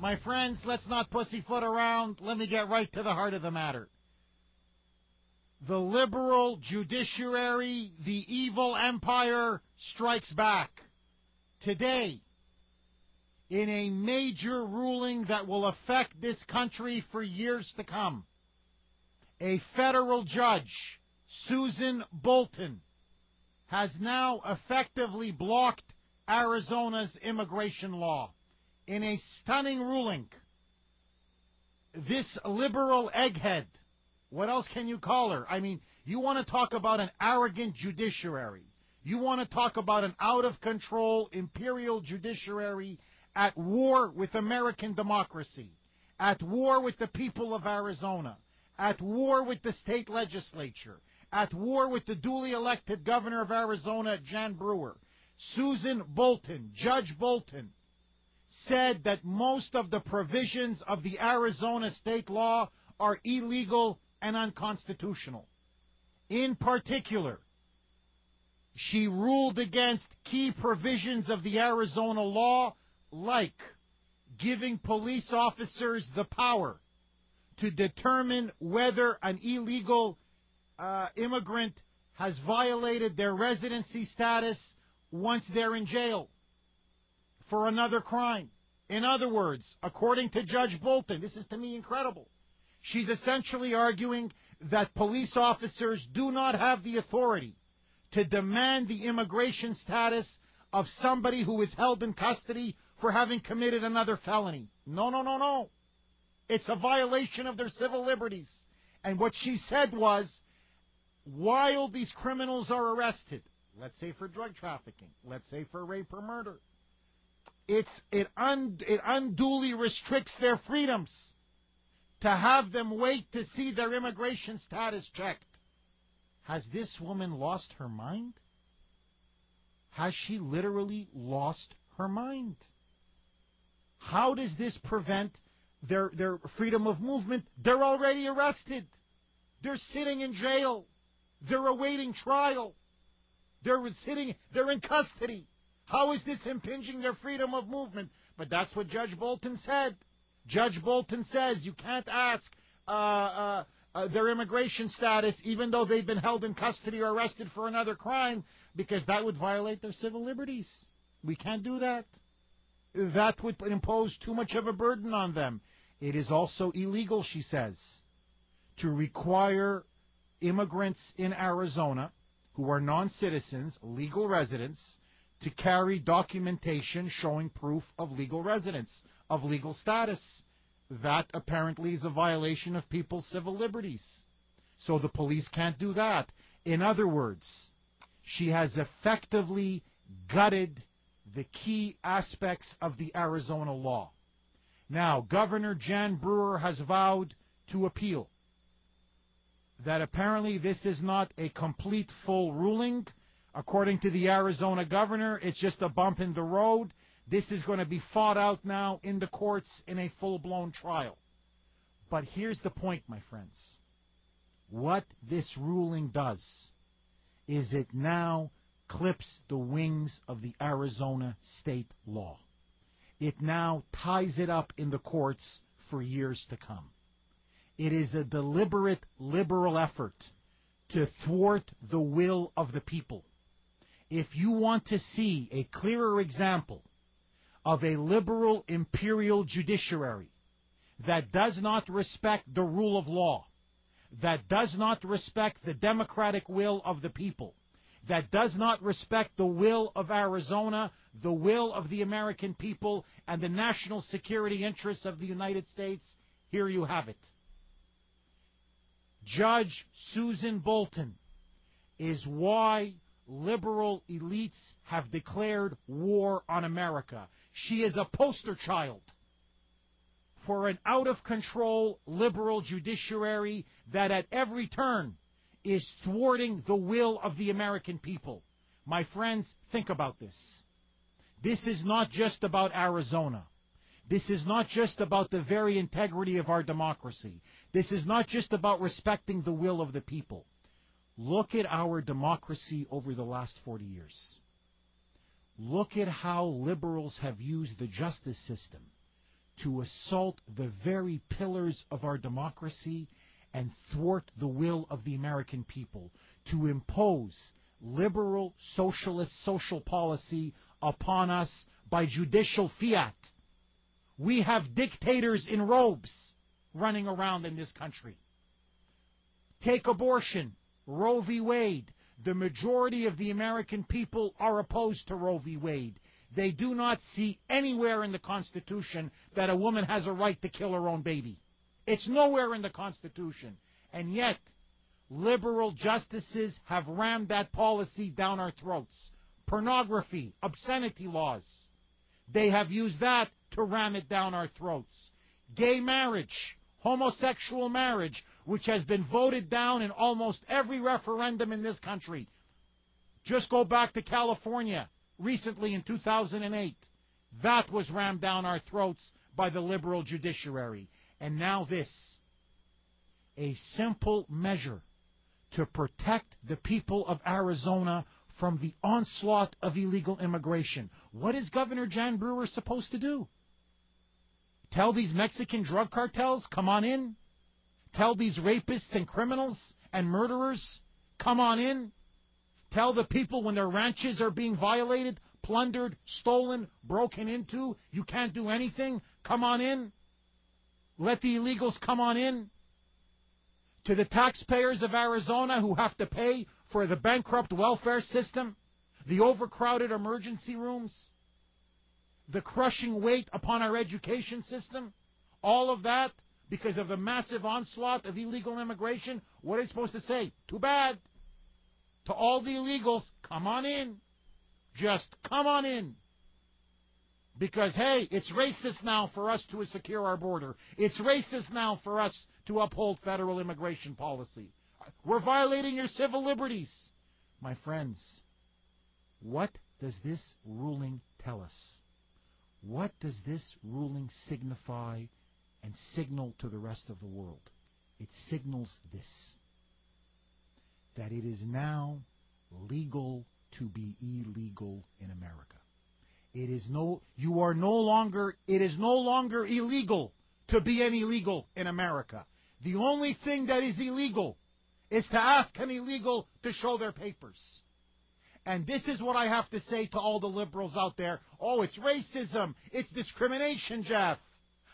My friends, let's not pussyfoot around. Let me get right to the heart of the matter. The liberal judiciary, the evil empire, strikes back. Today, in a major ruling that will affect this country for years to come, a federal judge, Susan Bolton, has now effectively blocked Arizona's immigration law. In a stunning ruling, this liberal egghead, what else can you call her? I mean, you want to talk about an arrogant judiciary. You want to talk about an out-of-control imperial judiciary at war with American democracy, at war with the people of Arizona, at war with the state legislature, at war with the duly elected governor of Arizona, Jan Brewer. Susan Bolton, Judge Bolton, said that most of the provisions of the Arizona state law are illegal and unconstitutional. In particular, she ruled against key provisions of the Arizona law, like giving police officers the power to determine whether an illegal immigrant has violated their residency status once they're in jail for another crime. In other words, according to Judge Bolton, this is to me incredible, she's essentially arguing that police officers do not have the authority to demand the immigration status of somebody who is held in custody for having committed another felony. No, no, no, no. It's a violation of their civil liberties. And what she said was, while these criminals are arrested, let's say for drug trafficking, let's say for rape or murder, it unduly restricts their freedoms to have them wait to see their immigration status checked. Has this woman lost her mind? Has she literally lost her mind? How does this prevent their freedom of movement? They're already arrested. They're sitting in jail. They're awaiting trial. They're in custody. How is this impinging their freedom of movement? But that's what Judge Bolton said. Judge Bolton says you can't ask their immigration status even though they've been held in custody or arrested for another crime, because that would violate their civil liberties. We can't do that. That would impose too much of a burden on them. It is also illegal, she says, to require immigrants in Arizona who are non-citizens, legal residents, to carry documentation showing proof of legal residence, of legal status. That apparently is a violation of people's civil liberties. So the police can't do that. In other words, she has effectively gutted the key aspects of the Arizona law. Now, Governor Jan Brewer has vowed to appeal. That apparently this is not a complete full ruling. According to the Arizona governor, it's just a bump in the road. This is going to be fought out now in the courts in a full-blown trial. But here's the point, my friends. What this ruling does is it now clips the wings of the Arizona state law. It now ties it up in the courts for years to come. It is a deliberate liberal effort to thwart the will of the people. If you want to see a clearer example of a liberal imperial judiciary that does not respect the rule of law, that does not respect the democratic will of the people, that does not respect the will of Arizona, the will of the American people, and the national security interests of the United States, here you have it. Judge Susan Bolton is why liberal elites have declared war on America. She is a poster child for an out-of-control liberal judiciary that at every turn is thwarting the will of the American people. My friends, think about this. This is not just about Arizona. This is not just about the very integrity of our democracy. This is not just about respecting the will of the people. Look at our democracy over the last 40 years. Look at how liberals have used the justice system to assault the very pillars of our democracy and thwart the will of the American people, to impose liberal socialist social policy upon us by judicial fiat. We have dictators in robes running around in this country. Take abortion, Roe v. Wade. The majority of the American people are opposed to Roe v. Wade. They do not see anywhere in the Constitution that a woman has a right to kill her own baby. It's nowhere in the Constitution. And yet, liberal justices have rammed that policy down our throats. Pornography, obscenity laws. They have used that to ram it down our throats. Gay marriage, homosexual marriage, which has been voted down in almost every referendum in this country. Just go back to California recently in 2008. That was rammed down our throats by the liberal judiciary. And now this, a simple measure to protect the people of Arizona from the onslaught of illegal immigration. What is Governor Jan Brewer supposed to do? Tell these Mexican drug cartels, come on in? Tell these rapists and criminals and murderers, come on in? Tell the people when their ranches are being violated, plundered, stolen, broken into, you can't do anything, come on in? Let the illegals come on in? To the taxpayers of Arizona who have to pay for the bankrupt welfare system, the overcrowded emergency rooms, the crushing weight upon our education system, all of that because of the massive onslaught of illegal immigration, what are you supposed to say? Too bad. To all the illegals, come on in. Just come on in. Because, hey, it's racist now for us to secure our border. It's racist now for us to uphold federal immigration policy. We're violating your civil liberties. My friends, what does this ruling tell us? What does this ruling signify and signal to the rest of the world? It signals this, that it is now legal to be illegal in America. It is no longer illegal to be an illegal in America. The only thing that is illegal is to ask an illegal to show their papers. And this is what I have to say to all the liberals out there. Oh, it's racism. It's discrimination, Jeff.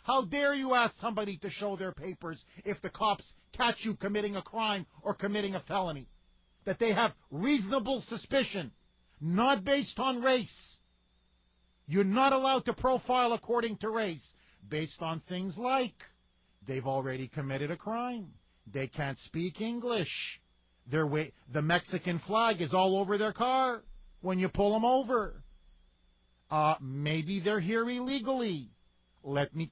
How dare you ask somebody to show their papers if the cops catch you committing a crime or committing a felony? That they have reasonable suspicion, not based on race. You're not allowed to profile according to race, based on things like they've already committed a crime. They can't speak English. The Mexican flag is all over their car when you pull them over. Maybe they're here illegally.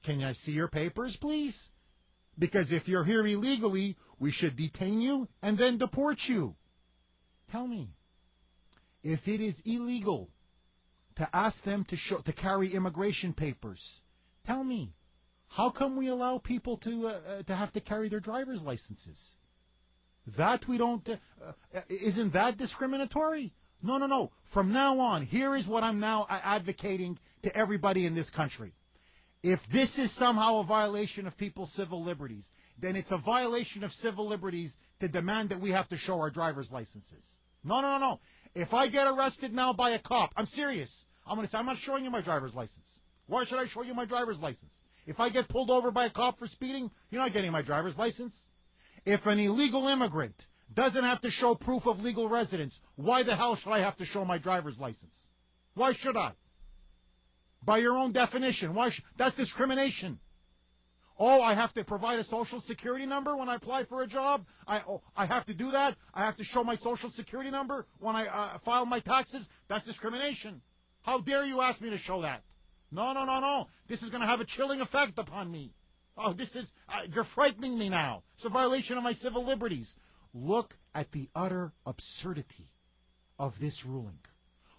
Can I see your papers, please? Because if you're here illegally, we should detain you and then deport you. Tell me, if it is illegal to ask them to carry immigration papers, tell me, how come we allow people to have to carry their driver's licenses? That we don't. Isn't that discriminatory? No. From now on, here is what I'm now advocating to everybody in this country. If this is somehow a violation of people's civil liberties, then it's a violation of civil liberties to demand that we have to show our driver's licenses. No. If I get arrested now by a cop, I'm serious. I'm going to say, I'm not showing you my driver's license. Why should I show you my driver's license? If I get pulled over by a cop for speeding, you're not getting my driver's license. If an illegal immigrant doesn't have to show proof of legal residence, why the hell should I have to show my driver's license? Why should I? By your own definition, that's discrimination. Oh, I have to provide a social security number when I apply for a job? I have to do that? I have to show my social security number when I file my taxes? That's discrimination. How dare you ask me to show that? No. This is going to have a chilling effect upon me. Oh, you're frightening me now. It's a violation of my civil liberties. Look at the utter absurdity of this ruling.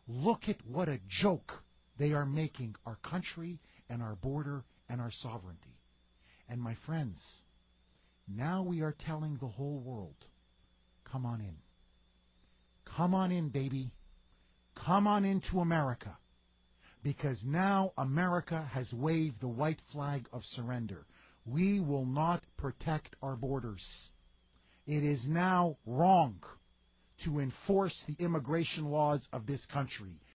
Look at what a joke they are making our country and our border and our sovereignty. And my friends, now we are telling the whole world, come on in. Come on in, baby. Come on into America. because now America has waved the white flag of surrender. We will not protect our borders. It is now wrong to enforce the immigration laws of this country.